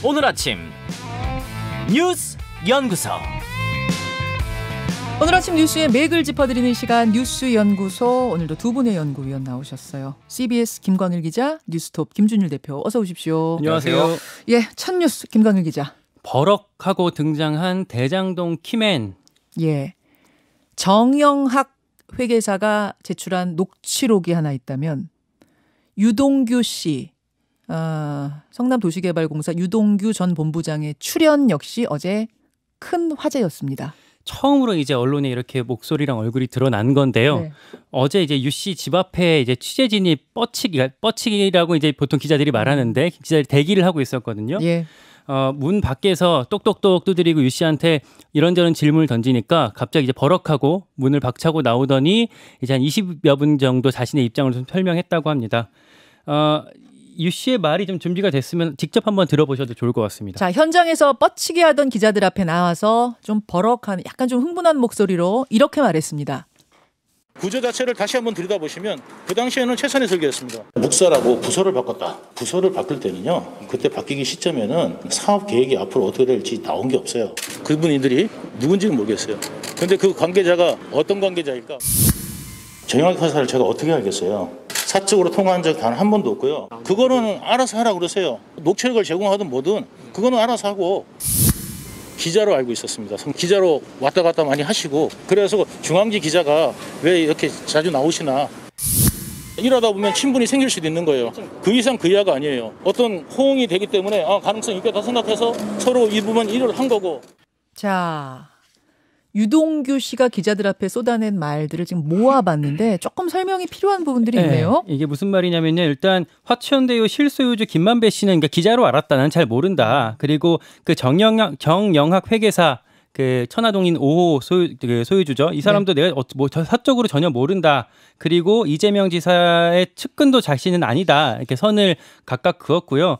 오늘 아침 뉴스 연구소. 오늘 아침 뉴스의 맥을 짚어드리는 시간 뉴스 연구소. 오늘도 두 분의 연구위원 나오셨어요. CBS 김광일 기자, 뉴스톱 김준일 대표, 어서 오십시오. 안녕하세요. 예, 첫 뉴스 김광일 기자. 버럭하고 등장한 대장동 키맨. 예, 정영학 회계사가 제출한 녹취록이 하나 있다면 유동규 씨, 성남도시개발공사 유동규 전 본부장의 출연 역시 어제 큰 화제였습니다. 처음으로 이제 언론에 이렇게 목소리랑 얼굴이 드러난 건데요. 네. 어제 이제 유 씨 집 앞에 이제 취재진이 뻗치기라고 이제 보통 기자들이 말하는데 기자들이 대기를 하고 있었거든요. 예. 문 밖에서 똑똑똑 두드리고 유 씨한테 이런저런 질문을 던지니까 갑자기 이제 버럭하고 문을 박차고 나오더니 이제 한 20여 분 정도 자신의 입장을 좀 설명했다고 합니다. 유 씨의 말이 좀 준비가 됐으면 직접 한번 들어보셔도 좋을 것 같습니다. 자, 현장에서 뻗치기 하던 기자들 앞에 나와서 좀 버럭한, 약간 좀 흥분한 목소리로 이렇게 말했습니다. 구조 자체를 다시 한번 들여다보시면 그 당시에는 최선의 설계였습니다. 묵사라고 부서를 바꿨다. 부서를 바꿀 때는요, 그때 바뀌기 시점에는 사업 계획이 앞으로 어떻게 될지 나온 게 없어요. 그분들이 누군지는 모르겠어요. 근데 그 관계자가 어떤 관계자일까? 정영학 회사를 제가 어떻게 알겠어요? 사적으로 통화한 적 단 한 번도 없고요. 그거는 알아서 하라고 그러세요. 녹취록을 제공하든 뭐든 그거는 알아서 하고. 기자로 알고 있었습니다. 기자로 왔다 갔다 많이 하시고, 그래서 중앙지 기자가 왜 이렇게 자주 나오시나, 이러다 보면 친분이 생길 수도 있는 거예요. 그 이상 그 이하가 아니에요. 어떤 호응이 되기 때문에 가능성이 있겠다 생각해서 서로 이 부분 일을 한 거고. 자, 유동규 씨가 기자들 앞에 쏟아낸 말들을 지금 모아봤는데 조금 설명이 필요한 부분들이 있네요. 이게 무슨 말이냐면요. 일단 화천대유 실소유주 김만배 씨는 그러니까 기자로 알았다. 난 잘 모른다. 그리고 그 정영학 회계사 그 천화동인 5호 소유주죠. 이 사람도 네. 내가 뭐 사적으로 전혀 모른다. 그리고 이재명 지사의 측근도 자신은 아니다. 이렇게 선을 각각 그었고요.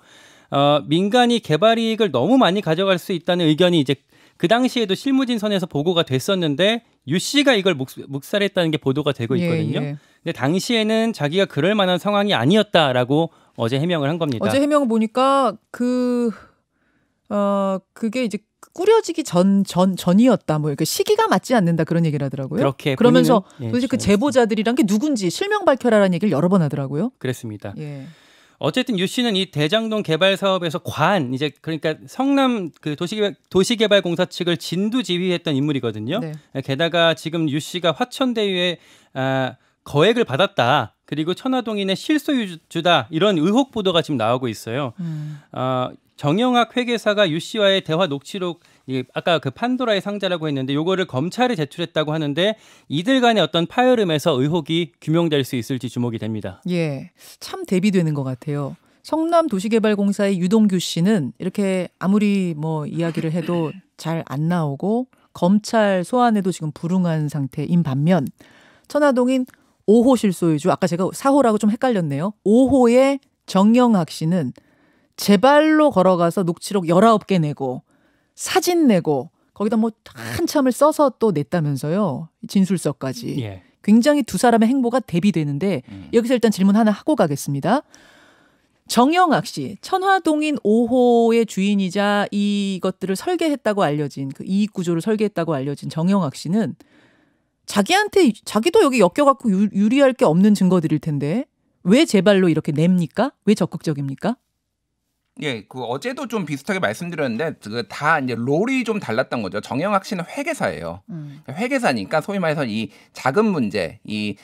민간이 개발 이익을 너무 많이 가져갈 수 있다는 의견이 이제 그 당시에도 실무진선에서 보고가 됐었는데 유 씨가 이걸 묵살했다는 게 보도가 되고 있거든요. 예. 근데 당시에는 자기가 그럴 만한 상황이 아니었다라고 어제 해명을 한 겁니다. 어제 해명 보니까 그게 이제 꾸려지기 전이었다. 뭐 이렇게 시기가 맞지 않는다 그런 얘기를 하더라고요. 그렇게 그러면서 본인은, 도대체 그 제보자들이란 게 누군지 실명 밝혀라라는 얘기를 여러 번 하더라고요. 그랬습니다. 예. 어쨌든 유 씨는 이 대장동 개발 사업에서 이제 그러니까 성남 그 도시개발공사 측을 진두지휘했던 인물이거든요. 네. 게다가 지금 유 씨가 화천대유에 거액을 받았다. 그리고 천화동인의 실소유주다. 이런 의혹 보도가 지금 나오고 있어요. 정영학 회계사가 유 씨와의 대화 녹취록, 아까 그 판도라의 상자라고 했는데 요거를 검찰에 제출했다고 하는데 이들 간의 어떤 파열음에서 의혹이 규명될 수 있을지 주목이 됩니다. 예, 참 대비되는 것 같아요. 성남도시개발공사의 유동규 씨는 이렇게 아무리 뭐 이야기를 해도 잘 안 나오고 검찰 소환에도 지금 불응한 상태인 반면 천화동인 5호 실소유주, 아까 제가 4호라고 좀 헷갈렸네요. 5호의 정영학 씨는 제발로 걸어가서 녹취록 19개 내고 사진 내고 거기다 뭐 한참을 써서 또 냈다면서요. 진술서까지. 예. 굉장히 두 사람의 행보가 대비되는데 여기서 일단 질문 하나 하고 가겠습니다. 정영학 씨, 천화동인 5호의 주인이자 이것들을 설계했다고 알려진, 그 이익 구조를 설계했다고 알려진 정영학 씨는 자기도 여기 엮여갖고 유리할 게 없는 증거들일 텐데 왜 제발로 이렇게 냅니까? 왜 적극적입니까? 예, 그 어제도 좀 비슷하게 말씀드렸는데 그 다 이제 롤이 좀 달랐던 거죠. 정영학 씨는 회계사예요. 회계사니까 소위 말해서 이 작은 문제, 이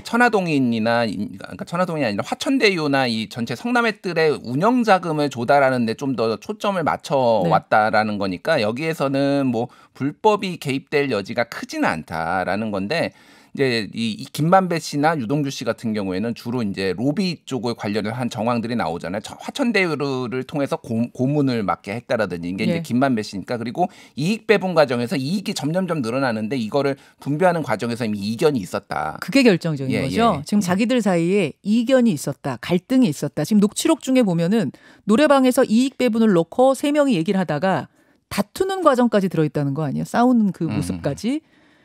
천화동인이나 그러니까 천화동인이 아니라 화천대유나 이 전체 성남회들의 운영 자금을 조달하는 데 좀 더 초점을 맞춰 왔다라는 거니까 여기에서는 뭐 불법이 개입될 여지가 크지는 않다라는 건데. 이제 이 김만배 씨나 유동규 씨 같은 경우에는 주로 이제 로비 쪽을 관련을 한 정황들이 나오잖아요. 화천대유를 통해서 고문을 맡게 했다라든지 이게 이제 김만배 씨니까. 그리고 이익 배분 과정에서 이익이 점점점 늘어나는데 이거를 분배하는 과정에서 이미 이견이 있었다. 그게 결정적인 거죠. 지금 자기들 사이에 이견이 있었다, 갈등이 있었다. 지금 녹취록 중에 보면은 노래방에서 이익 배분을 놓고 세 명이 얘기를 하다가 다투는 과정까지 들어있다는 거 아니에요? 싸우는 그 모습까지.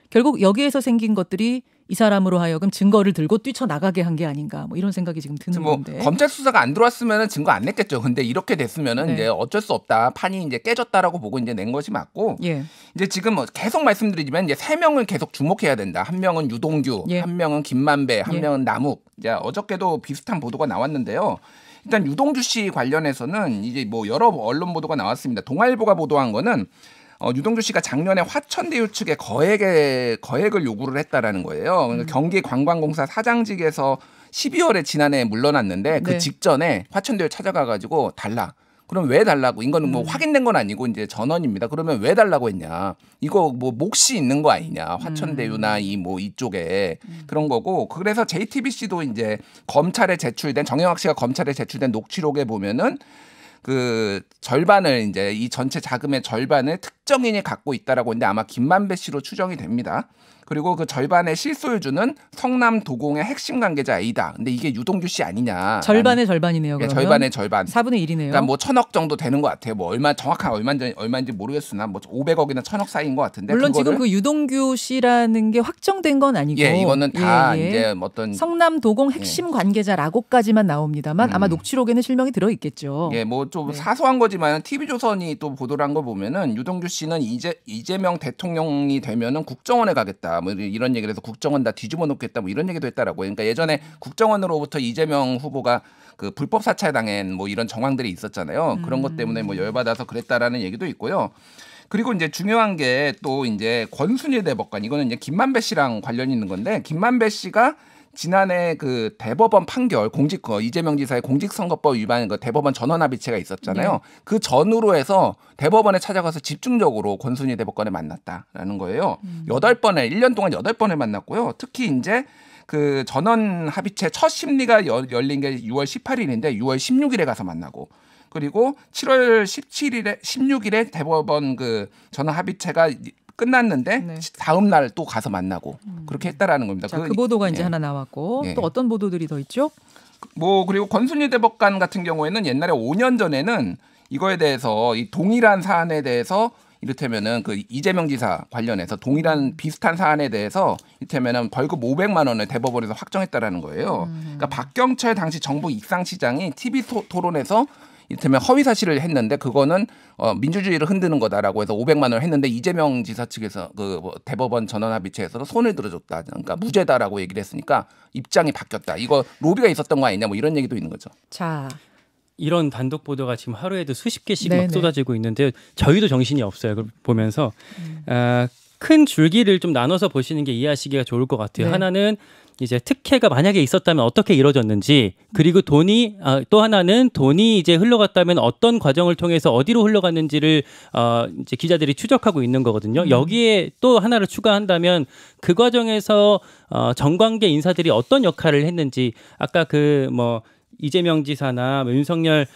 결국 여기에서 생긴 것들이 이 사람으로 하여금 증거를 들고 뛰쳐나가게 한 게 아닌가 뭐 이런 생각이 지금 드는 뭐 건데. 검찰 수사가 안 들어왔으면 증거 안 냈겠죠. 근데 이렇게 됐으면은 네. 이제 어쩔 수 없다. 판이 이제 깨졌다라고 보고 이제 낸 것이 맞고. 예. 이제 지금 뭐 계속 말씀드리지만 이제 3명을 계속 주목해야 된다. 한 명은 유동규, 예. 한 명은 김만배, 한 예. 명은 남욱. 이제 어저께도 비슷한 보도가 나왔는데요. 일단 유동규 씨 관련해서는 이제 뭐 여러 언론 보도가 나왔습니다. 동아일보가 보도한 거는 유동규 씨가 작년에 화천대유 측에 거액을 요구를 했다라는 거예요. 그러니까 경기관광공사 사장직에서 12월에 지난해 물러났는데 그 네. 직전에 화천대유 찾아가가지고 달라. 그럼 왜 달라고? 이거는 뭐 확인된 건 아니고 이제 전원입니다. 그러면 왜 달라고 했냐? 이거 뭐 몫이 있는 거 아니냐? 화천대유나 이 뭐 이쪽에 그런 거고. 그래서 JTBC도 이제 검찰에 제출된 정영학 씨가 검찰에 제출된 녹취록에 보면은 그 절반을 이제 이 전체 자금의 절반을 특정인이 갖고 있다라고 했는데 아마 김만배 씨로 추정이 됩니다. 그리고 그 절반의 실소유주는 성남 도공의 핵심 관계자 A다. 근데 이게 유동규 씨 아니냐? 절반의 절반이네요. 그러면. 절반의 절반. 4분의 1이네요. 그러니까 뭐 1,000억 정도 되는 것 같아요. 뭐 정확한 얼마인지 모르겠으나 뭐 500억이나 1,000억 사이인 것 같은데. 물론 그거를 지금 그 유동규 씨라는 게 확정된 건 아니고. 예, 이거는 다 이제 어떤 성남 도공 핵심 관계자라고까지만 나옵니다만 아마 녹취록에는 실명이 들어 있겠죠. 예, 뭐 좀 네. 사소한 거지만 TV조선이 또 보도를 한 거 보면은 유동규 씨는 이재명 대통령이 되면은 국정원에 가겠다. 뭐 이런 얘기를 해서 국정원 다 뒤집어 놓겠다. 뭐 이런 얘기도 했다라고. 그러니까 예전에 국정원으로부터 이재명 후보가 그 불법 사찰 당한 뭐 이런 정황들이 있었잖아요. 그런 것 때문에 뭐 열받아서 그랬다라는 얘기도 있고요. 그리고 이제 중요한 게 또 이제 권순일 대법관 이거는 이제 김만배 씨랑 관련이 있는 건데 김만배 씨가 지난해 그 대법원 판결 이재명 지사의 공직선거법 위반 그 대법원 전원합의체가 있었잖아요. 네. 그 전후로 해서 대법원에 찾아가서 집중적으로 권순희 대법관을 만났다라는 거예요. 1년 동안 8번을 만났고요. 특히 이제 그 전원 합의체 첫 심리가 열린 게 6월 18일인데 6월 16일에 가서 만나고 그리고 7월 16일에 대법원 그 전원 합의체가 끝났는데 네. 다음 날 또 가서 만나고 그렇게 했다라는 겁니다. 자, 그 보도가 이제 예. 하나 나왔고 예. 또 어떤 보도들이 더 있죠? 뭐 그리고 권순일 대법관 같은 경우에는 옛날에 5년 전에는 이거에 대해서 이 동일한 사안에 대해서 이를테면은 그 이재명 지사 관련해서 동일한 비슷한 사안에 대해서 이를테면은 벌금 500만 원을 대법원에서 확정했다라는 거예요. 그러니까 박경철 당시 정부 익상시장이 TV 토론에서 이를테면 허위 사실을 했는데 그거는 민주주의를 흔드는 거다라고 해서 500만 원을 했는데 이재명 지사 측에서 그 대법원 전원합의체에서 손을 들어줬다. 그러니까 무죄다라고 얘기를 했으니까 입장이 바뀌었다. 이거 로비가 있었던 거 아니냐 뭐 이런 얘기도 있는 거죠. 자, 이런 단독 보도가 지금 하루에도 수십 개씩 네네. 막 쏟아지고 있는데 저희도 정신이 없어요. 그걸 보면서 큰 줄기를 좀 나눠서 보시는 게 이해하시기가 좋을 것 같아요. 네. 하나는 이제 특혜가 만약에 있었다면 어떻게 이루어졌는지, 그리고 또 하나는 돈이 이제 흘러갔다면 어떤 과정을 통해서 어디로 흘러갔는지를 이제 기자들이 추적하고 있는 거거든요. 여기에 또 하나를 추가한다면 그 과정에서 정관계 인사들이 어떤 역할을 했는지, 아까 그 뭐 이재명 지사나 윤석열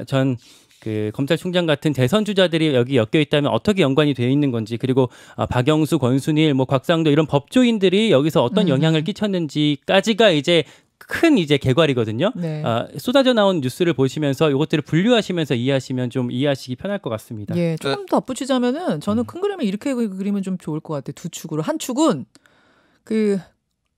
전 그 검찰총장 같은 대선 주자들이 여기 엮여 있다면 어떻게 연관이 되어 있는 건지, 그리고 박영수, 권순일, 뭐 곽상도 이런 법조인들이 여기서 어떤 영향을 끼쳤는지까지가 이제 큰 이제 개괄이거든요. 네. 쏟아져 나온 뉴스를 보시면서 이것들을 분류하시면서 이해하시면 좀 이해하시기 편할 것 같습니다. 예, 조금 더 덧붙이자면은 저는 큰 그림을 이렇게 그리면 좀 좋을 것 같아요. 두 축으로. 한 축은 그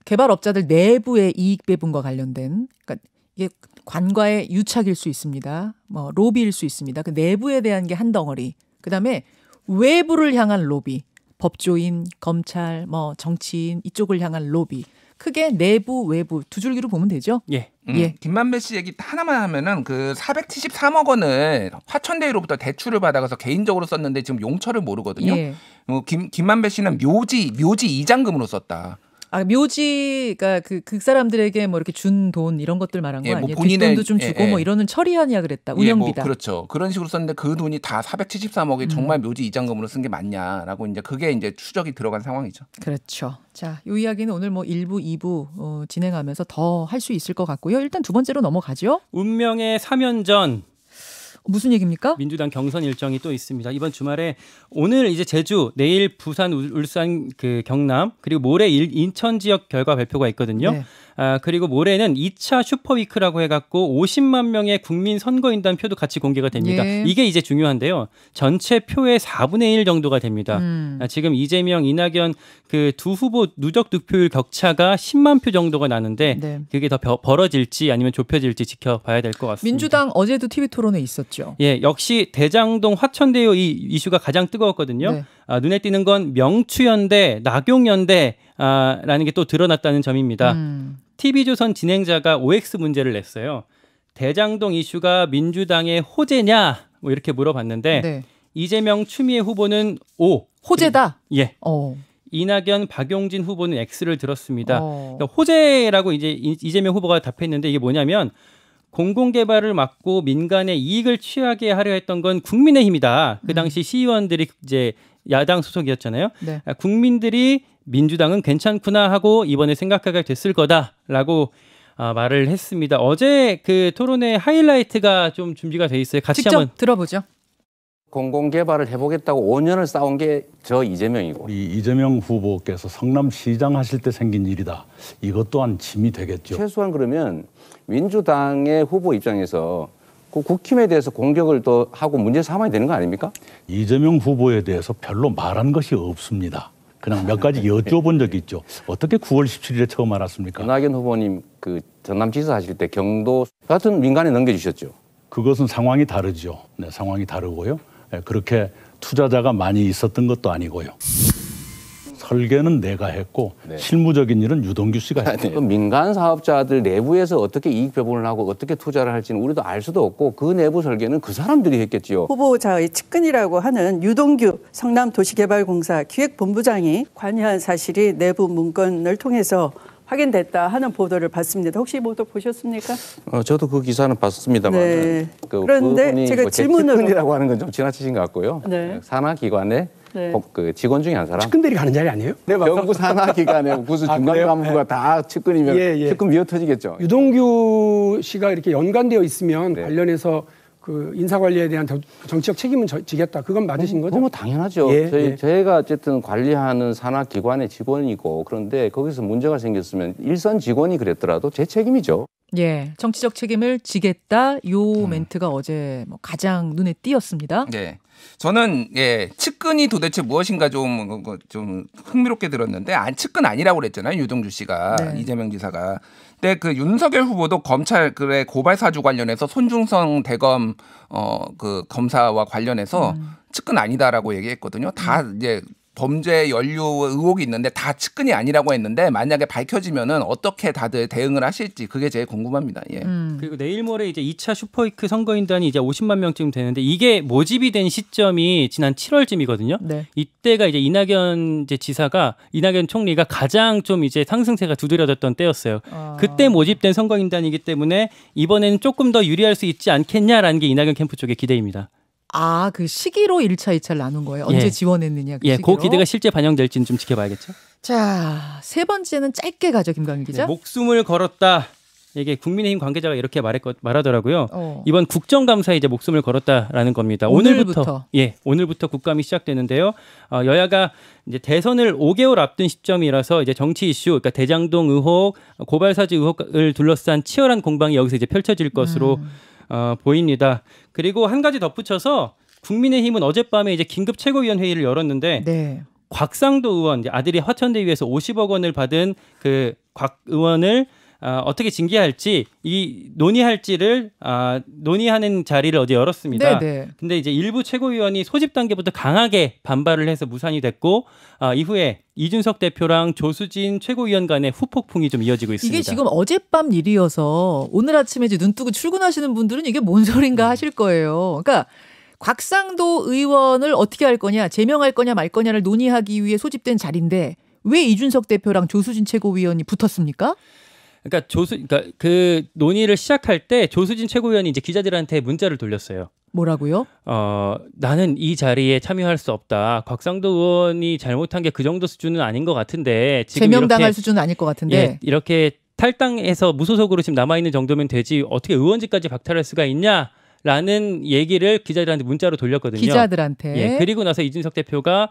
개발업자들 내부의 이익 배분과 관련된, 그러니까 이게 관과의 유착일 수 있습니다. 뭐 로비일 수 있습니다. 그 내부에 대한 게 한 덩어리. 그다음에 외부를 향한 로비. 법조인, 검찰, 뭐 정치인 이쪽을 향한 로비. 크게 내부, 외부 두 줄기로 보면 되죠. 예. 예. 김만배 씨 얘기 하나만 하면은 그 473억 원을 화천대유로부터 대출을 받아가서 개인적으로 썼는데 지금 용처를 모르거든요. 예. 김만배 씨는 묘지 이장금으로 썼다. 묘지가 그 사람들에게 뭐 이렇게 준 돈 이런 것들 말한 거 예, 뭐 아니에요? 본인의- 뒷돈도 좀 주고 예, 예. 뭐 이러는 처리하냐 그랬다. 예, 운영비다. 뭐 그렇죠. 그런 식으로 썼는데 그 돈이 다 473억이 정말 묘지 이장금으로 쓴 게 맞냐라고 이제 그게 이제 추적이 들어간 상황이죠. 그렇죠. 자, 이 이야기는 오늘 뭐 1부, 2부 진행하면서 더 할 수 있을 것 같고요. 일단 두 번째로 넘어가죠. 운명의 3연전. 무슨 얘기입니까? 민주당 경선 일정이 또 있습니다. 이번 주말에 오늘 이제 제주, 내일 부산, 울산, 그 경남, 그리고 모레 인천 지역 결과 발표가 있거든요. 네. 그리고 모레는 2차 슈퍼위크라고 해갖고 50만 명의 국민 선거인단 표도 같이 공개가 됩니다. 예. 이게 이제 중요한데요. 전체 표의 4분의 1 정도가 됩니다. 지금 이재명, 이낙연 그 두 후보 누적 득표율 격차가 10만 표 정도가 나는데 네. 그게 더 벌어질지 아니면 좁혀질지 지켜봐야 될 것 같습니다. 민주당 어제도 TV 토론회 있었죠. 예, 역시 대장동 화천대유 이 이슈가 가장 뜨거웠거든요. 네. 눈에 띄는 건 명추연대, 낙용연대라는 게 또 드러났다는 점입니다. TV조선 진행자가 OX 문제를 냈어요. 대장동 이슈가 민주당의 호재냐? 뭐 이렇게 물어봤는데 네. 이재명, 추미애 후보는 O. 호재다. 예. 어. 이낙연, 박용진 후보는 X를 들었습니다. 어. 그러니까 호재라고 이제 이재명 후보가 답했는데 이게 뭐냐면 공공개발을 막고 민간의 이익을 취하게 하려 했던 건 국민의힘이다. 그 당시 시의원들이 이제 야당 소속이었잖아요. 네. 국민들이 민주당은 괜찮구나 하고 이번에 생각하게 됐을 거다라고 말을 했습니다. 어제 그 토론회 하이라이트가 좀 준비가 돼 있어요. 같이 직접 한번 들어보죠. 공공개발을 해보겠다고 5년을 싸운 게 저 이재명이고. 우리 이재명 후보께서 성남시장 하실 때 생긴 일이다. 이것 또한 짐이 되겠죠. 최소한 그러면 민주당의 후보 입장에서 그 국힘에 대해서 공격을 또 하고 문제 삼아야 되는 거 아닙니까? 이재명 후보에 대해서 별로 말한 것이 없습니다. 그냥 몇 가지 여쭤본 적이 있죠. 어떻게 9월 17일에 처음 알았습니까? 이낙연 후보님 그 전남지사 하실 때 경도 같은 민간에 넘겨주셨죠. 그것은 상황이 다르죠. 네, 상황이 다르고요. 네, 그렇게 투자자가 많이 있었던 것도 아니고요. 설계는 내가 했고 네. 실무적인 일은 유동규 씨가 했죠. 그 민간 사업자들 내부에서 어떻게 이익 배분을 하고 어떻게 투자를 할지는 우리도 알 수도 없고 그 내부 설계는 그 사람들이 했겠지요. 후보자의 측근이라고 하는 유동규 성남도시개발공사 기획본부장이 관여한 사실이 내부 문건을 통해서 확인됐다 하는 보도를 봤습니다. 혹시 보도 보셨습니까? 저도 그 기사는 봤습니다만. 네. 그런데 제가 질문으로 측근이라고 하는 건 좀 지나치신 것 같고요. 네. 산하기관의 네. 그 직원 중에 한 사람. 측근들이 가는 자리 아니에요? 경부 산하기관의 무슨 중간 그래요? 간부가 다 측근이면 측근 미어 터지겠죠. 유동규 씨가 이렇게 연관되어 있으면 네. 관련해서 그 인사관리에 대한 정치적 책임은 지겠다. 그건 맞으신 거죠? 뭐 당연하죠. 예. 저희가 어쨌든 관리하는 산하기관의 직원이고 그런데 거기서 문제가 생겼으면 일선 직원이 그랬더라도 제 책임이죠. 예, 정치적 책임을 지겠다. 요 멘트가 어제 뭐 가장 눈에 띄었습니다. 네. 저는 측근이 도대체 무엇인가 좀 흥미롭게 들었는데 측근 아니라고 그랬잖아요. 유동규 씨가 네. 이재명 지사가. 근데 그 윤석열 후보도 검찰의 고발 사주 관련해서 손중성 대검 그 검사와 관련해서 측근 아니다라고 얘기했거든요. 다 이제 범죄 연루 의혹이 있는데 다 측근이 아니라고 했는데 만약에 밝혀지면은 어떻게 다들 대응을 하실지 그게 제일 궁금합니다. 예. 그리고 내일 모레 이제 2차 슈퍼위크 선거인단이 이제 50만 명쯤 되는데 이게 모집이 된 시점이 지난 7월쯤이거든요. 네. 이때가 이제 이낙연 총리가 가장 좀 이제 상승세가 두드러졌던 때였어요. 그때 모집된 선거인단이기 때문에 이번에는 조금 더 유리할 수 있지 않겠냐라는 게 이낙연 캠프 쪽의 기대입니다. 그 시기로 1차, 2차를 나눈 거예요. 언제 예. 지원했느냐 그 예, 시기로. 그 기대가 실제 반영될지는 좀 지켜봐야겠죠. 자, 세 번째는 짧게 가죠, 김광일 기자. 목숨을 걸었다. 이게 국민의힘 관계자가 이렇게 말하더라고요. 이번 국정감사에 이제 목숨을 걸었다라는 겁니다. 오늘부터 국감이 시작되는데요. 여야가 이제 대선을 5개월 앞둔 시점이라서 이제 정치 이슈, 그러니까 대장동 의혹, 고발사주 의혹을 둘러싼 치열한 공방이 여기서 이제 펼쳐질 것으로 보입니다. 그리고 한 가지 덧붙여서 국민의힘은 어젯밤에 이제 긴급 최고위원회의를 열었는데 네. 곽상도 의원, 이제 아들이 화천대유에서 50억 원을 받은 그 곽 의원을 어떻게 징계할지 논의할지를 논의하는 자리를 어제 열었습니다. 네네. 근데 이제 일부 최고위원이 소집 단계부터 강하게 반발을 해서 무산이 됐고 이후에 이준석 대표랑 조수진 최고위원 간의 후폭풍이 좀 이어지고 있습니다. 이게 지금 어젯밤 일이어서 오늘 아침에 이제 눈 뜨고 출근하시는 분들은 이게 뭔 소린가 하실 거예요. 그러니까 곽상도 의원을 어떻게 할 거냐, 제명할 거냐 말 거냐를 논의하기 위해 소집된 자리인데 왜 이준석 대표랑 조수진 최고위원이 붙었습니까? 그러니까 그 논의를 시작할 때 조수진 최고위원이 이제 기자들한테 문자를 돌렸어요. 뭐라고요? 나는 이 자리에 참여할 수 없다. 곽상도 의원이 잘못한 게 그 정도 수준은 아닌 것 같은데 지금 제명당할 수준은 아닐 것 같은데 예, 이렇게 탈당해서 무소속으로 지금 남아 있는 정도면 되지 어떻게 의원직까지 박탈할 수가 있냐? 라는 얘기를 기자들한테 문자로 돌렸거든요. 기자들한테. 예, 그리고 나서 이준석 대표가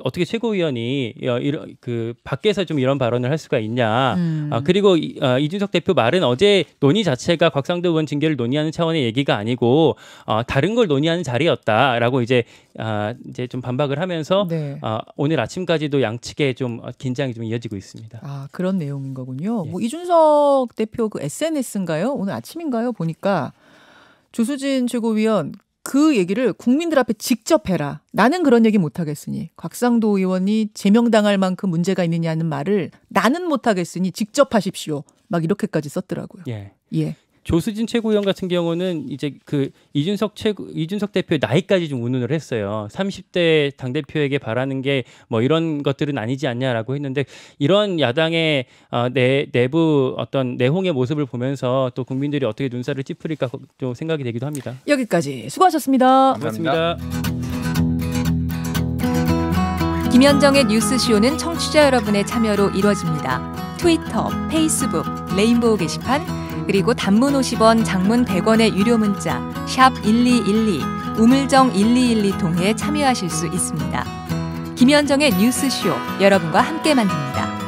어떻게 최고위원이 이런 그 밖에서 좀 이런 발언을 할 수가 있냐. 그리고 이준석 대표 말은 어제 논의 자체가 곽상도 의원 징계를 논의하는 차원의 얘기가 아니고 다른 걸 논의하는 자리였다라고 이제 좀 반박을 하면서 네. 오늘 아침까지도 양측에 좀 긴장이 좀 이어지고 있습니다. 아, 그런 내용인 거군요. 예. 뭐 이준석 대표 그 SNS인가요? 오늘 아침인가요? 보니까 조수진 최고위원 그 얘기를 국민들 앞에 직접 해라. 나는 그런 얘기 못하겠으니 곽상도 의원이 제명당할 만큼 문제가 있느냐는 말을 나는 못하겠으니 직접 하십시오. 막 이렇게까지 썼더라고요. 예. 예. 조수진 최고위원 같은 경우는 이제 그 이준석 대표의 나이까지 좀 운운을 했어요. 30대 당대표에게 바라는 게 뭐 이런 것들은 아니지 않냐라고 했는데 이런 야당의 내부 어떤 내홍의 모습을 보면서 또 국민들이 어떻게 눈살을 찌푸릴까 좀 생각이 되기도 합니다. 여기까지 수고하셨습니다. 고맙습니다. 김현정의 뉴스쇼는 청취자 여러분의 참여로 이루어집니다. 트위터, 페이스북, 레인보우 게시판 그리고 단문 50원, 장문 100원의 유료 문자 샵 1212, 우물정 1212 통해 참여하실 수 있습니다. 김현정의 뉴스쇼 여러분과 함께 만듭니다.